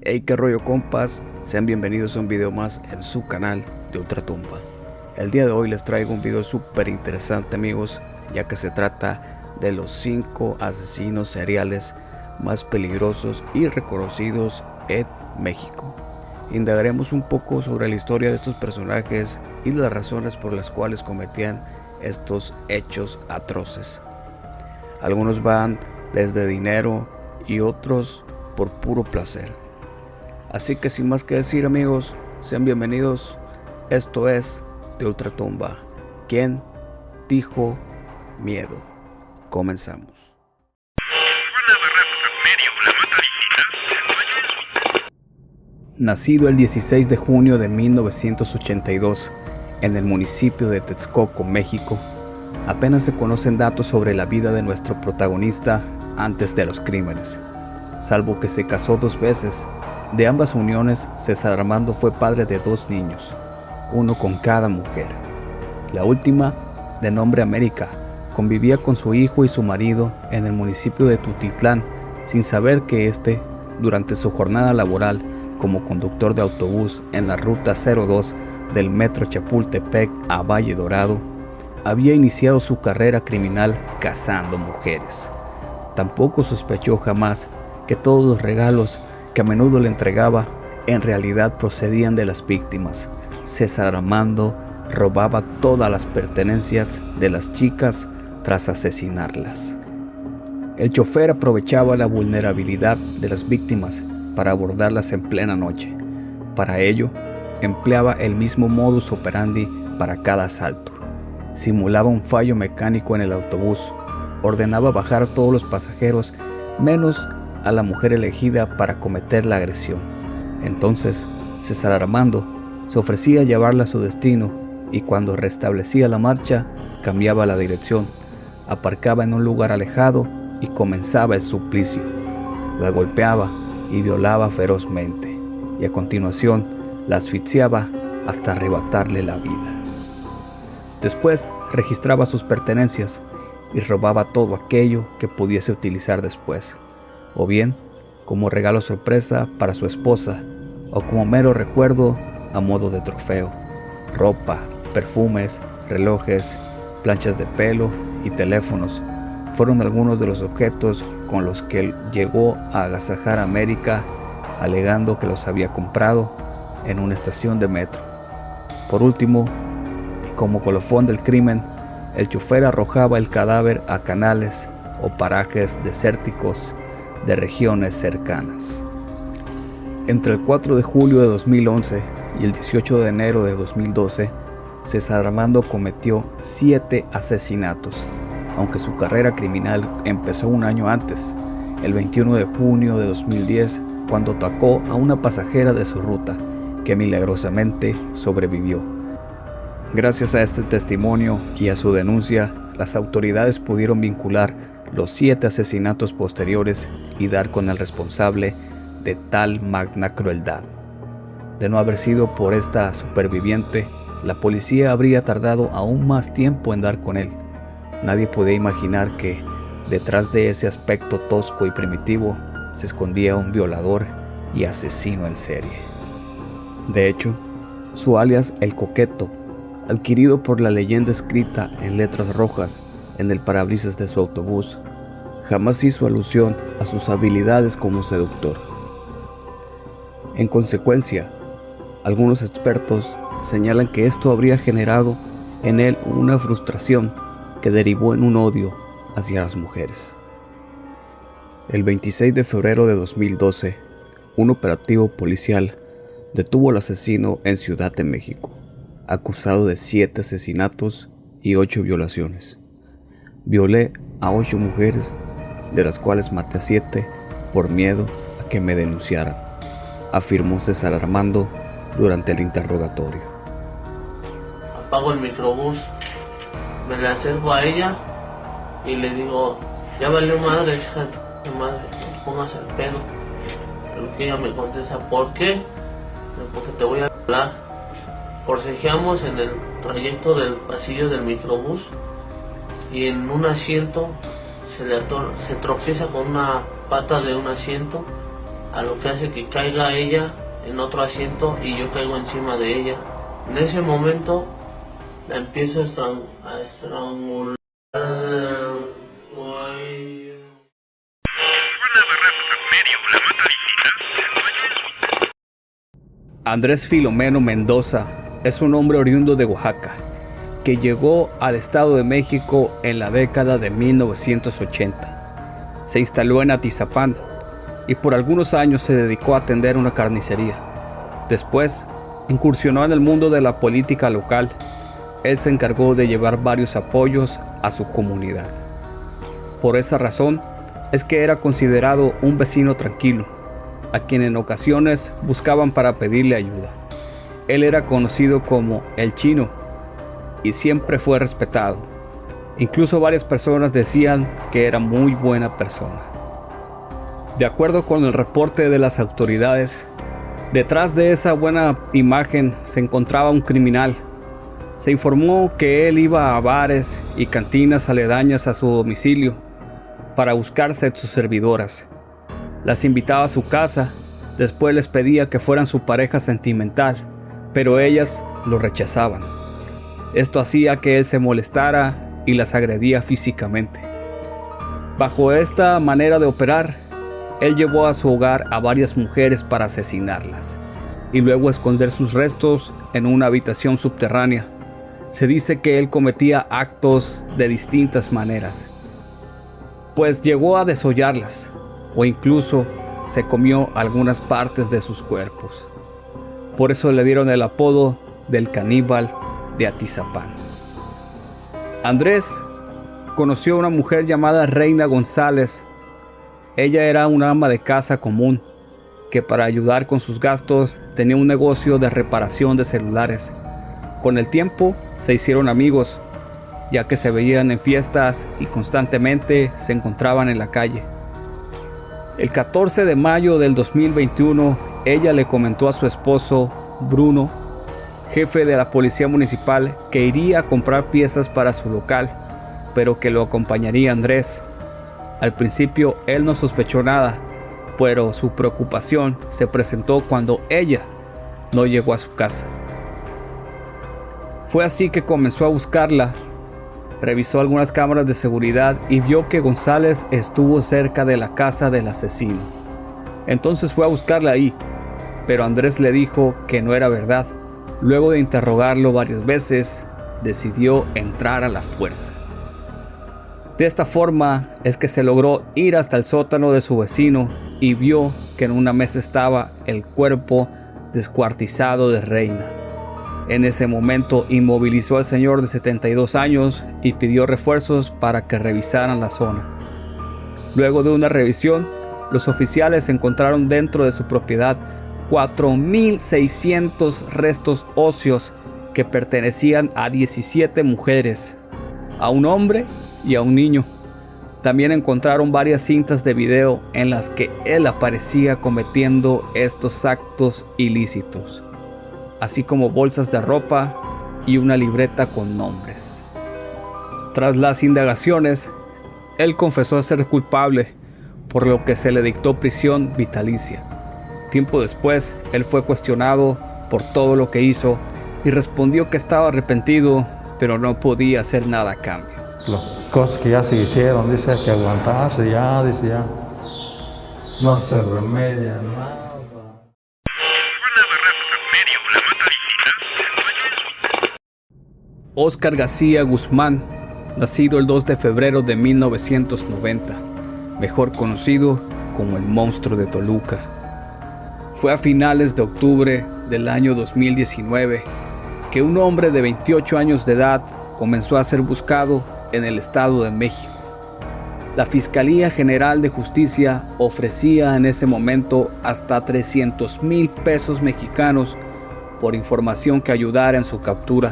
Hey, qué rollo, compas, sean bienvenidos a un video más en su canal de Ultratumba. El día de hoy les traigo un video súper interesante, amigos, ya que se trata de los 5 asesinos seriales más peligrosos y reconocidos en México. Indagaremos un poco sobre la historia de estos personajes y las razones por las cuales cometían estos hechos atroces. Algunos van desde dinero y otros por puro placer. Así que sin más que decir, amigos, sean bienvenidos. Esto es de Ultratumba. ¿Quién dijo miedo? Comenzamos. Nacido el 16 de junio de 1982 en el municipio de Texcoco, México, apenas se conocen datos sobre la vida de nuestro protagonista antes de los crímenes, salvo que se casó 2 veces. De ambas uniones, César Armando fue padre de 2 niños, uno con cada mujer. La última, de nombre América, convivía con su hijo y su marido en el municipio de Tutitlán, sin saber que éste, durante su jornada laboral como conductor de autobús en la ruta 02 del metro Chapultepec a Valle Dorado, había iniciado su carrera criminal cazando mujeres. Tampoco sospechó jamás que todos los regalos que a menudo le entregaba en realidad procedían de las víctimas. César Armando robaba todas las pertenencias de las chicas tras asesinarlas. El chofer aprovechaba la vulnerabilidad de las víctimas para abordarlas en plena noche. Para ello, empleaba el mismo modus operandi para cada asalto. Simulaba un fallo mecánico en el autobús, ordenaba bajar a todos los pasajeros menos a la mujer elegida para cometer la agresión. Entonces, César Armando se ofrecía a llevarla a su destino y cuando restablecía la marcha, cambiaba la dirección, aparcaba en un lugar alejado y comenzaba el suplicio. La golpeaba y violaba ferozmente y a continuación la asfixiaba hasta arrebatarle la vida. Después registraba sus pertenencias y robaba todo aquello que pudiese utilizar después, o bien como regalo sorpresa para su esposa, o como mero recuerdo a modo de trofeo. Ropa, perfumes, relojes, planchas de pelo y teléfonos fueron algunos de los objetos con los que llegó a agasajar a América, alegando que los había comprado en una estación de metro. Por último, y como colofón del crimen, el chofer arrojaba el cadáver a canales o parajes desérticos de regiones cercanas. Entre el 4 de julio de 2011 y el 18 de enero de 2012, César Armando cometió 7 asesinatos, aunque su carrera criminal empezó un año antes, el 21 de junio de 2010, cuando atacó a una pasajera de su ruta, que milagrosamente sobrevivió. Gracias a este testimonio y a su denuncia, las autoridades pudieron vincular los 7 asesinatos posteriores y dar con el responsable de tal magna crueldad. De no haber sido por esta superviviente, la policía habría tardado aún más tiempo en dar con él. Nadie podía imaginar que, detrás de ese aspecto tosco y primitivo, se escondía un violador y asesino en serie. De hecho, su alias El Coqueto, adquirido por la leyenda escrita en letras rojas en el parabrisas de su autobús, jamás hizo alusión a sus habilidades como seductor. En consecuencia, algunos expertos señalan que esto habría generado en él una frustración que derivó en un odio hacia las mujeres. El 26 de febrero de 2012, un operativo policial detuvo al asesino en Ciudad de México, acusado de 7 asesinatos y 8 violaciones. Violé a 8 mujeres, de las cuales maté a 7 por miedo a que me denunciaran, afirmó César Armando durante el interrogatorio. Apago el microbús, me le acerco a ella y le digo, ya valió madre, hija de madre, no pongas el pedo. Pero que ella me contesta, ¿por qué? Porque te voy a hablar. Forcejeamos en el trayecto del pasillo del microbús y en un asiento se tropieza con una pata de un asiento, a lo que hace que caiga ella en otro asiento y yo caigo encima de ella. En ese momento la empiezo a estrangular. Andrés Filomeno Mendoza es un hombre oriundo de Oaxaca, que llegó al Estado de México en la década de 1980. Se instaló en Atizapán y por algunos años se dedicó a atender una carnicería. Después, incursionó en el mundo de la política local. Él se encargó de llevar varios apoyos a su comunidad. Por esa razón, es que era considerado un vecino tranquilo, a quien en ocasiones buscaban para pedirle ayuda. Él era conocido como el Chino y siempre fue respetado. Incluso varias personas decían que era muy buena persona. De acuerdo con el reporte de las autoridades, detrás de esa buena imagen se encontraba un criminal. Se informó que él iba a bares y cantinas aledañas a su domicilio para buscar sexo servidoras. Las invitaba a su casa, después les pedía que fueran su pareja sentimental, pero ellas lo rechazaban. Esto hacía que él se molestara y las agredía físicamente. Bajo esta manera de operar, él llevó a su hogar a varias mujeres para asesinarlas y luego esconder sus restos en una habitación subterránea. Se dice que él cometía actos de distintas maneras, pues llegó a desollarlas o incluso se comió algunas partes de sus cuerpos. Por eso le dieron el apodo del caníbal de Atizapán. Andrés conoció a una mujer llamada Reina González. Ella era una ama de casa común que para ayudar con sus gastos tenía un negocio de reparación de celulares. Con el tiempo se hicieron amigos, ya que se veían en fiestas y constantemente se encontraban en la calle. El 14 de mayo del 2021, ella le comentó a su esposo, Bruno, jefe de la policía municipal, que iría a comprar piezas para su local, pero que lo acompañaría Andrés. Al principio él no sospechó nada, pero su preocupación se presentó cuando ella no llegó a su casa. Fue así que comenzó a buscarla. Revisó algunas cámaras de seguridad y vio que González estuvo cerca de la casa del asesino. Entonces fue a buscarla ahí, pero Andrés le dijo que no era verdad. Luego de interrogarlo varias veces, decidió entrar a la fuerza. De esta forma es que se logró ir hasta el sótano de su vecino y vio que en una mesa estaba el cuerpo descuartizado de Reina. En ese momento inmovilizó al señor de 72 años y pidió refuerzos para que revisaran la zona. Luego de una revisión, los oficiales encontraron dentro de su propiedad 4.600 restos óseos que pertenecían a 17 mujeres, a un hombre y a un niño. También encontraron varias cintas de video en las que él aparecía cometiendo estos actos ilícitos, así como bolsas de ropa y una libreta con nombres. Tras las indagaciones, él confesó ser culpable, por lo que se le dictó prisión vitalicia. Tiempo después, él fue cuestionado por todo lo que hizo y respondió que estaba arrepentido, pero no podía hacer nada a cambio. Las cosas que ya se hicieron, dice, hay que aguantarse, ya, dice, ya. No se remedia nada. Óscar García Guzmán, nacido el 2 de febrero de 1990, mejor conocido como el Monstruo de Toluca. Fue a finales de octubre del año 2019 que un hombre de 28 años de edad comenzó a ser buscado en el Estado de México. La Fiscalía General de Justicia ofrecía en ese momento hasta 300,000 pesos mexicanos por información que ayudara en su captura.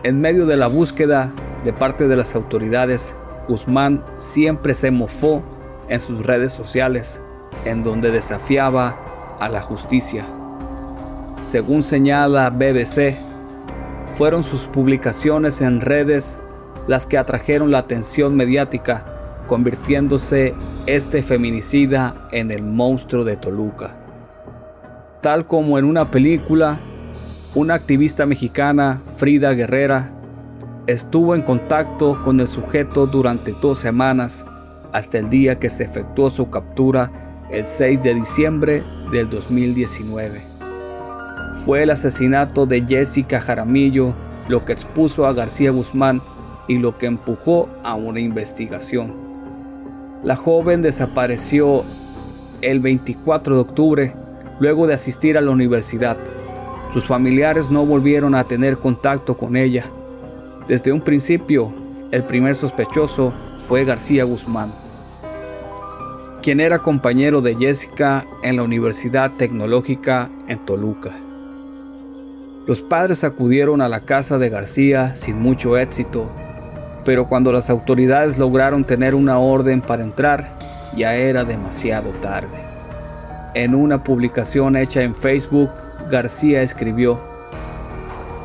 En medio de la búsqueda de parte de las autoridades, Guzmán siempre se mofó en sus redes sociales, en donde desafiaba a la justicia. Según señala BBC, fueron sus publicaciones en redes las que atrajeron la atención mediática, convirtiéndose este feminicida en el monstruo de Toluca. Tal como en una película, una activista mexicana, Frida Guerrera, estuvo en contacto con el sujeto durante 2 semanas, hasta el día que se efectuó su captura el 6 de diciembre del 2019. Fue el asesinato de Jessica Jaramillo lo que expuso a García Guzmán y lo que empujó a una investigación. La joven desapareció el 24 de octubre luego de asistir a la universidad. Sus familiares no volvieron a tener contacto con ella. Desde un principio, el primer sospechoso fue García Guzmán, quien era compañero de Jessica en la Universidad Tecnológica en Toluca. Los padres acudieron a la casa de García sin mucho éxito, pero cuando las autoridades lograron tener una orden para entrar, ya era demasiado tarde. En una publicación hecha en Facebook, García escribió: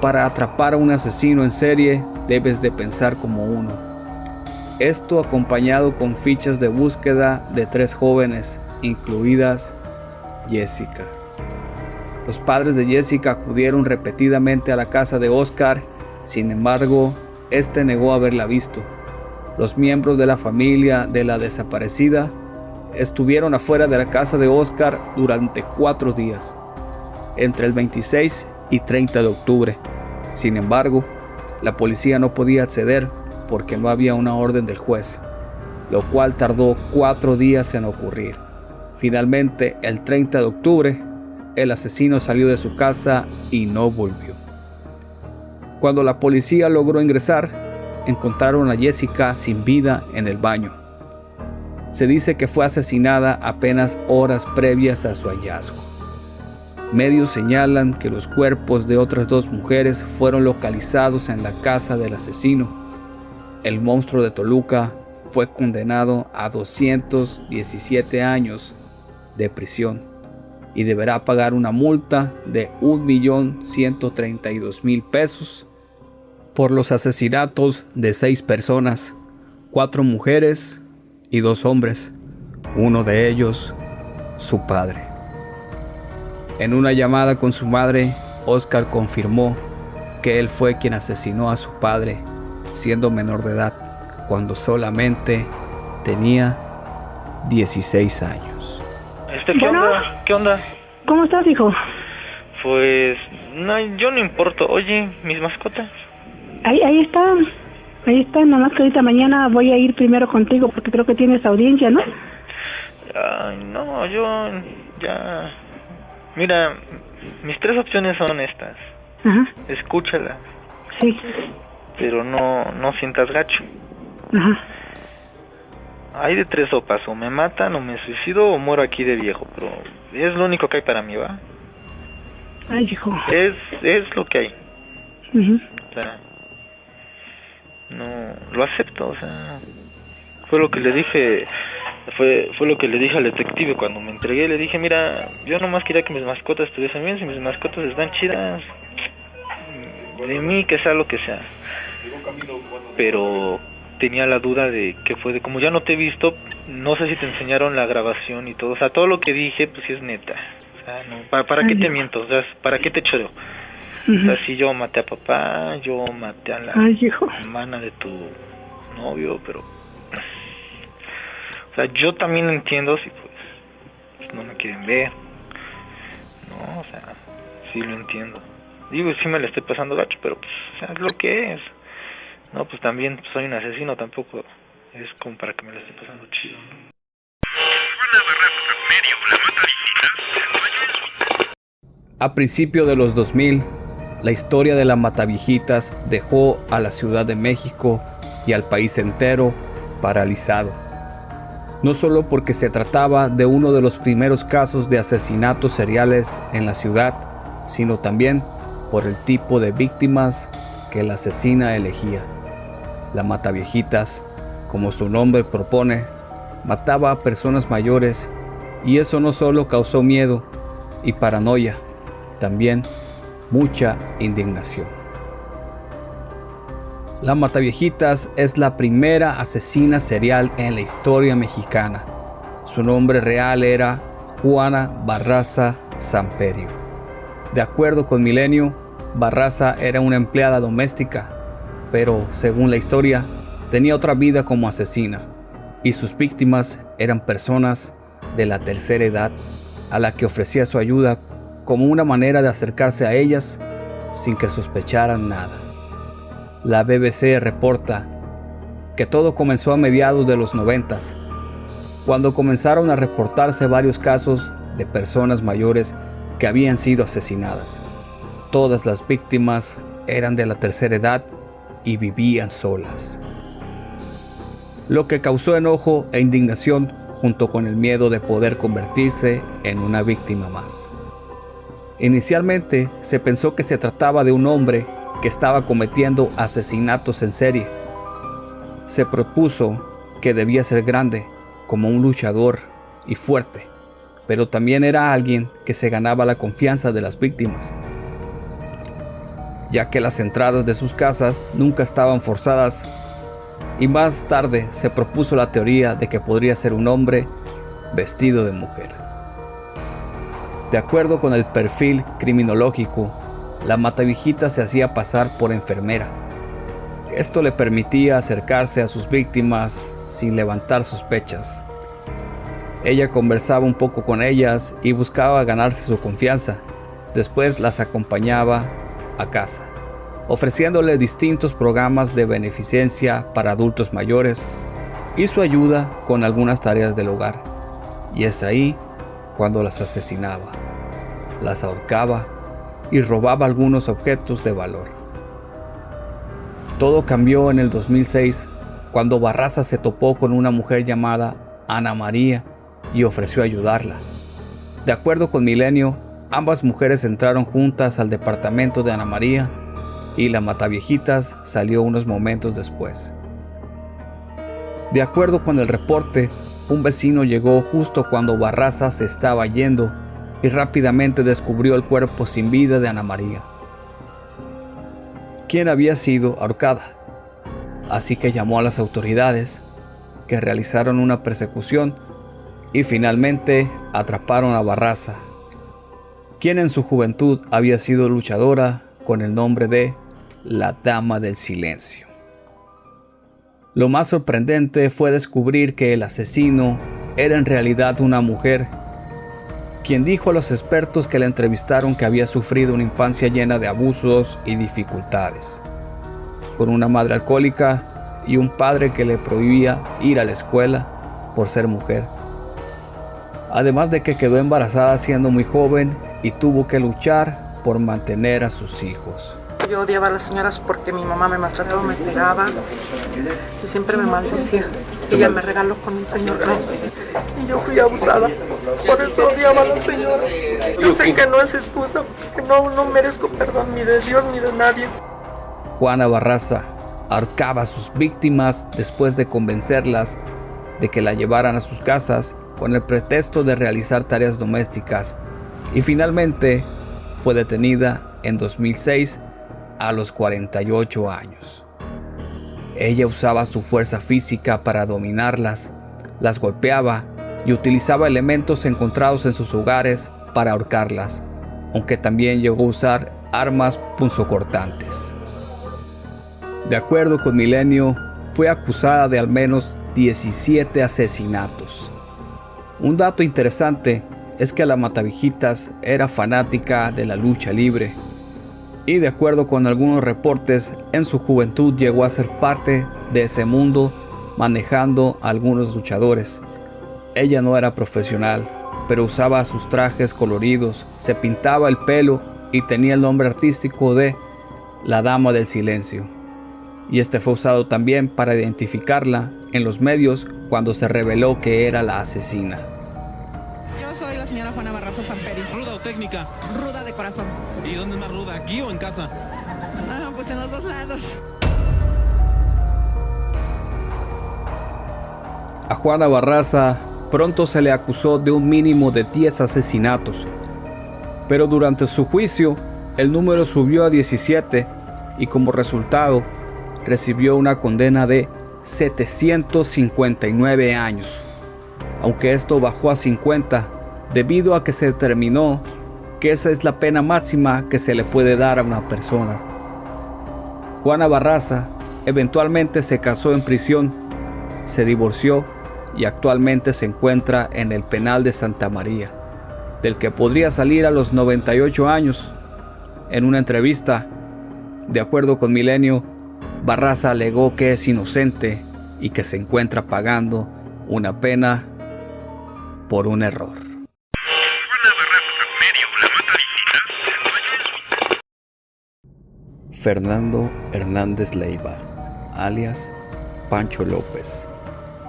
"Para atrapar a un asesino en serie, debes de pensar como uno". Esto acompañado con fichas de búsqueda de 3 jóvenes, incluidas Jessica. Los padres de Jessica acudieron repetidamente a la casa de Oscar, sin embargo, este negó haberla visto. Los miembros de la familia de la desaparecida estuvieron afuera de la casa de Oscar durante 4 días, entre el 26 y 30 de octubre. Sin embargo, la policía no podía acceder porque no había una orden del juez, lo cual tardó 4 días en ocurrir. Finalmente, el 30 de octubre, el asesino salió de su casa y no volvió. Cuando la policía logró ingresar, encontraron a Jessica sin vida en el baño. Se dice que fue asesinada apenas horas previas a su hallazgo. Medios señalan que los cuerpos de otras 2 mujeres fueron localizados en la casa del asesino. El monstruo de Toluca fue condenado a 217 años de prisión y deberá pagar una multa de 1.132.000 pesos por los asesinatos de 6 personas, 4 mujeres y 2 hombres, uno de ellos su padre. En una llamada con su madre, Oscar confirmó que él fue quien asesinó a su padre, siendo menor de edad, cuando solamente tenía 16 años. ¿Qué onda? ¿Qué onda? ¿Cómo estás, hijo? Pues, no, yo no importo. Oye, ¿mis mascotas? Ahí están, nada más que ahorita mañana voy a ir primero contigo porque creo que tienes audiencia, ¿no? Ay, no, yo ya... Mira, mis 3 opciones son estas. Ajá. Escúchalas. Sí. Pero no sientas gacho. Ajá. Hay de 3 sopas, o me matan, o me suicido, o muero aquí de viejo, pero es lo único que hay para mí, ¿va? Ay, hijo. Es lo que hay. Uh-huh. O sea, no, lo acepto, o sea, fue lo que le dije, fue lo que le dije al detective cuando me entregué. Le dije: mira, yo nomás quería que mis mascotas estuviesen bien. Si mis mascotas están chidas, de mí que sea lo que sea. Pero tenía la duda de que fue de, como ya no te he visto, no sé si te enseñaron la grabación y todo, o sea, todo lo que dije pues sí es neta. O sea, no, ¿para qué te miento? O sea, ¿para qué te choreo? O sea, si yo maté a papá, yo maté a la hermana de tu novio, pero... O sea, yo también entiendo si pues no me quieren ver, ¿no? O sea, sí lo entiendo. Digo, sí me la estoy pasando gacho, pero pues, o sea, es lo que es. No, pues también pues, soy un asesino, tampoco es como para que me la esté pasando chido, ¿no? A principios de los 2000, la historia de la Mataviejitas dejó a la Ciudad de México y al país entero paralizado. No solo porque se trataba de uno de los primeros casos de asesinatos seriales en la ciudad, sino también por el tipo de víctimas que la asesina elegía. La Mataviejitas, como su nombre propone, mataba a personas mayores, y eso no solo causó miedo y paranoia, también mucha indignación. La Mataviejitas es la primera asesina serial en la historia mexicana. Su nombre real era Juana Barraza Samperio. De acuerdo con Milenio, Barraza era una empleada doméstica, pero según la historia, tenía otra vida como asesina, y sus víctimas eran personas de la tercera edad a la que ofrecía su ayuda como una manera de acercarse a ellas sin que sospecharan nada. La BBC reporta que todo comenzó a mediados de los 90s, cuando comenzaron a reportarse varios casos de personas mayores que habían sido asesinadas. Todas las víctimas eran de la tercera edad y vivían solas, lo que causó enojo e indignación junto con el miedo de poder convertirse en una víctima más. Inicialmente se pensó que se trataba de un hombre que estaba cometiendo asesinatos en serie. Se propuso que debía ser grande, como un luchador y fuerte, pero también era alguien que se ganaba la confianza de las víctimas, ya que las entradas de sus casas nunca estaban forzadas, y más tarde se propuso la teoría de que podría ser un hombre vestido de mujer. De acuerdo con el perfil criminológico, la Mataviejitas se hacía pasar por enfermera. Esto le permitía acercarse a sus víctimas sin levantar sospechas. Ella conversaba un poco con ellas y buscaba ganarse su confianza. Después las acompañaba a casa, ofreciéndole distintos programas de beneficencia para adultos mayores y su ayuda con algunas tareas del hogar. Y es ahí cuando las asesinaba, las ahorcaba y robaba algunos objetos de valor. Todo cambió en el 2006, cuando Barraza se topó con una mujer llamada Ana María y ofreció ayudarla. De acuerdo con Milenio, ambas mujeres entraron juntas al departamento de Ana María y la Mataviejitas salió unos momentos después. De acuerdo con el reporte, un vecino llegó justo cuando Barraza se estaba yendo y rápidamente descubrió el cuerpo sin vida de Ana María, quien había sido ahorcada. Así que llamó a las autoridades, que realizaron una persecución y finalmente atraparon a Barraza, quien en su juventud había sido luchadora con el nombre de la Dama del Silencio. Lo más sorprendente fue descubrir que el asesino era en realidad una mujer, quien dijo a los expertos que la entrevistaron que había sufrido una infancia llena de abusos y dificultades, con una madre alcohólica y un padre que le prohibía ir a la escuela por ser mujer. Además de que quedó embarazada siendo muy joven y tuvo que luchar por mantener a sus hijos. Yo odiaba a las señoras porque mi mamá me maltrataba, me pegaba y siempre me maldecía. Ella me regaló con un señor y yo fui abusada. Por eso odiaba a las señoras. Yo sé que no es excusa, porque no merezco perdón ni de Dios ni de nadie. Juana Barraza ahorcaba a sus víctimas después de convencerlas de que la llevaran a sus casas con el pretexto de realizar tareas domésticas, y finalmente fue detenida en 2006 a los 48 años. Ella usaba su fuerza física para dominarlas, las golpeaba y utilizaba elementos encontrados en sus hogares para ahorcarlas, aunque también llegó a usar armas punzocortantes. De acuerdo con Milenio, fue acusada de al menos 17 asesinatos. Un dato interesante es que la Mataviejitas era fanática de la lucha libre y, de acuerdo con algunos reportes, en su juventud llegó a ser parte de ese mundo manejando a algunos luchadores. Ella no era profesional, pero usaba sus trajes coloridos, se pintaba el pelo y tenía el nombre artístico de la Dama del Silencio. Y este fue usado también para identificarla en los medios cuando se reveló que era la asesina. Yo soy la señora Juana Barraza Samperio. ¿Ruda o técnica? Ruda de corazón. ¿Y dónde es más ruda, aquí o en casa? Ah, pues en los dos lados. A Juana Barraza pronto se le acusó de un mínimo de 10 asesinatos, pero durante su juicio el número subió a 17 y como resultado recibió una condena de 759 años, aunque esto bajó a 50 debido a que se determinó que esa es la pena máxima que se le puede dar a una persona. Juana Barraza eventualmente se casó en prisión, se divorció y actualmente se encuentra en el penal de Santa María, del que podría salir a los 98 años. En una entrevista, de acuerdo con Milenio, Barraza alegó que es inocente y que se encuentra pagando una pena por un error. Fernando Hernández Leiva, alias Pancho López,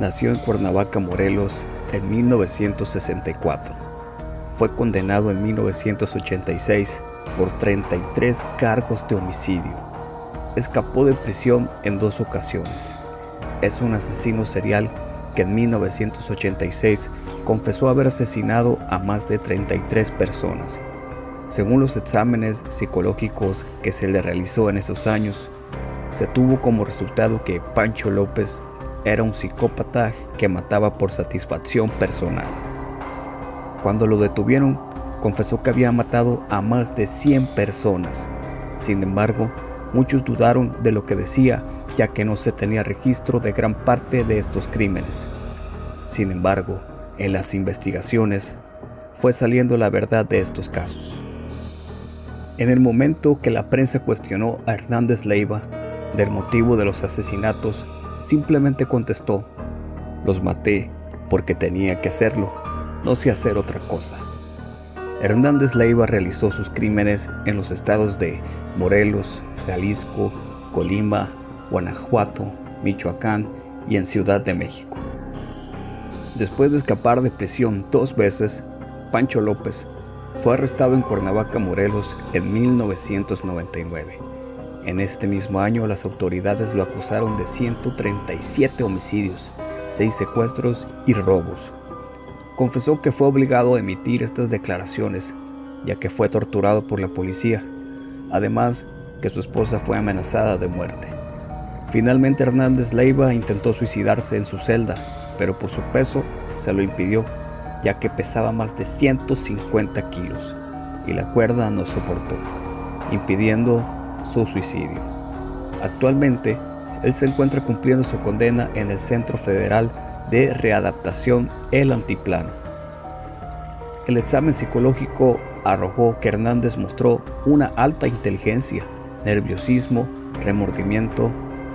nació en Cuernavaca, Morelos, en 1964. Fue condenado en 1986 por 33 cargos de homicidio. Escapó de prisión en 2 ocasiones. Es un asesino serial que en 1986 confesó haber asesinado a más de 33 personas. Según los exámenes psicológicos que se le realizó en esos años, se tuvo como resultado que Pancho López era un psicópata que mataba por satisfacción personal. Cuando lo detuvieron, confesó que había matado a más de 100 personas. Sin embargo, muchos dudaron de lo que decía, ya que no se tenía registro de gran parte de estos crímenes. Sin embargo, en las investigaciones fue saliendo la verdad de estos casos. En el momento que la prensa cuestionó a Hernández Leiva del motivo de los asesinatos, simplemente contestó: los maté porque tenía que hacerlo, no sé hacer otra cosa. Hernández Leiva realizó sus crímenes en los estados de Morelos, Jalisco, Colima, Guanajuato, Michoacán y en Ciudad de México. Después de escapar de prisión 2 veces, Pancho López fue arrestado en Cuernavaca, Morelos, en 1999. En este mismo año, las autoridades lo acusaron de 137 homicidios, 6 secuestros y robos. Confesó que fue obligado a emitir estas declaraciones, ya que fue torturado por la policía, además que su esposa fue amenazada de muerte. Finalmente, Hernández Leiva intentó suicidarse en su celda, pero por su peso se lo impidió, ya que pesaba más de 150 kilos y la cuerda no soportó, impidiendo su suicidio. Actualmente, él se encuentra cumpliendo su condena en el Centro Federal de Readaptación El Altiplano. El examen psicológico arrojó que Hernández mostró una alta inteligencia, nerviosismo, remordimiento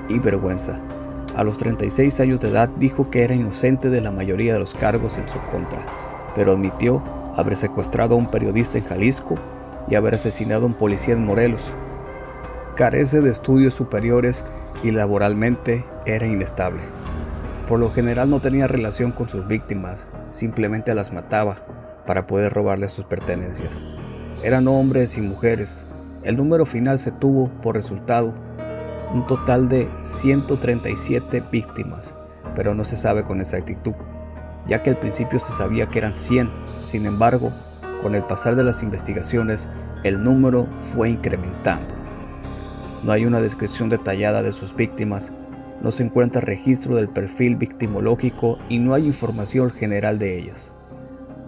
y vergüenza. A los 36 años de edad dijo que era inocente de la mayoría de los cargos en su contra, pero admitió haber secuestrado a un periodista en Jalisco y haber asesinado a un policía en Morelos. Carece de estudios superiores y laboralmente era inestable. Por lo general no tenía relación con sus víctimas, simplemente las mataba para poder robarles sus pertenencias. Eran hombres y mujeres. El número final se tuvo por resultado un total de 137 víctimas, pero no se sabe con exactitud, ya que al principio se sabía que eran 100. Sin embargo, con el pasar de las investigaciones, el número fue incrementando. No hay una descripción detallada de sus víctimas, no se encuentra registro del perfil victimológico y no hay información general de ellas.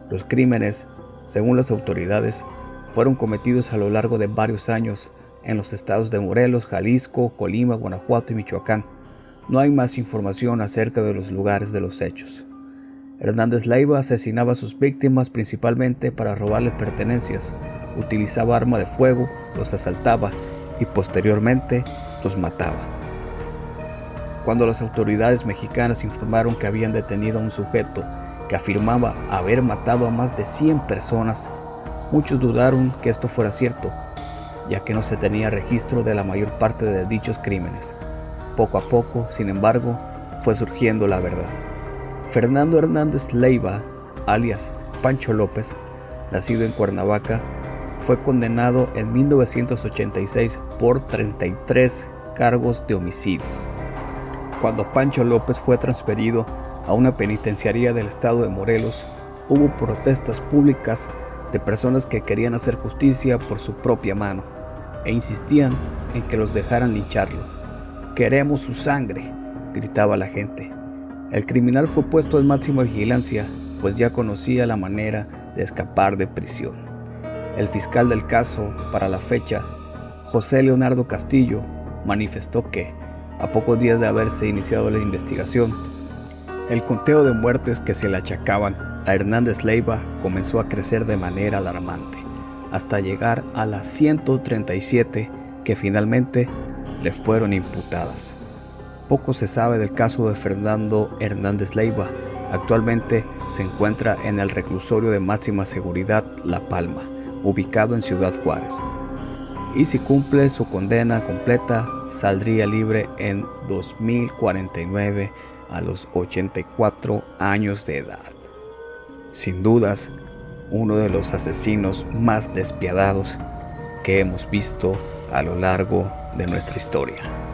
Los crímenes, según las autoridades, fueron cometidos a lo largo de varios años en los estados de Morelos, Jalisco, Colima, Guanajuato y Michoacán. No hay más información acerca de los lugares de los hechos. Hernández Leiva asesinaba a sus víctimas principalmente para robarles pertenencias, utilizaba arma de fuego, los asaltaba y posteriormente los mataba. Cuando las autoridades mexicanas informaron que habían detenido a un sujeto que afirmaba haber matado a más de 100 personas, muchos dudaron que esto fuera cierto, ya que no se tenía registro de la mayor parte de dichos crímenes. Poco a poco, sin embargo, fue surgiendo la verdad. Fernando Hernández Leiva, alias Pancho López, nacido en Cuernavaca, fue condenado en 1986 por 33 cargos de homicidio. Cuando Pancho López fue transferido a una penitenciaría del estado de Morelos, hubo protestas públicas de personas que querían hacer justicia por su propia mano e insistían en que los dejaran lincharlo. «Queremos su sangre», gritaba la gente. El criminal fue puesto en máxima vigilancia, pues ya conocía la manera de escapar de prisión. El fiscal del caso, para la fecha, José Leonardo Castillo, manifestó que, a pocos días de haberse iniciado la investigación, el conteo de muertes que se le achacaban a Hernández Leiva comenzó a crecer de manera alarmante, hasta llegar a las 137 que finalmente le fueron imputadas. Poco se sabe del caso de Fernando Hernández Leiva. Actualmente se encuentra en el reclusorio de máxima seguridad La Palma, ubicado en Ciudad Juárez. Y si cumple su condena completa, saldría libre en 2049 a los 84 años de edad. Sin dudas, uno de los asesinos más despiadados que hemos visto a lo largo de nuestra historia.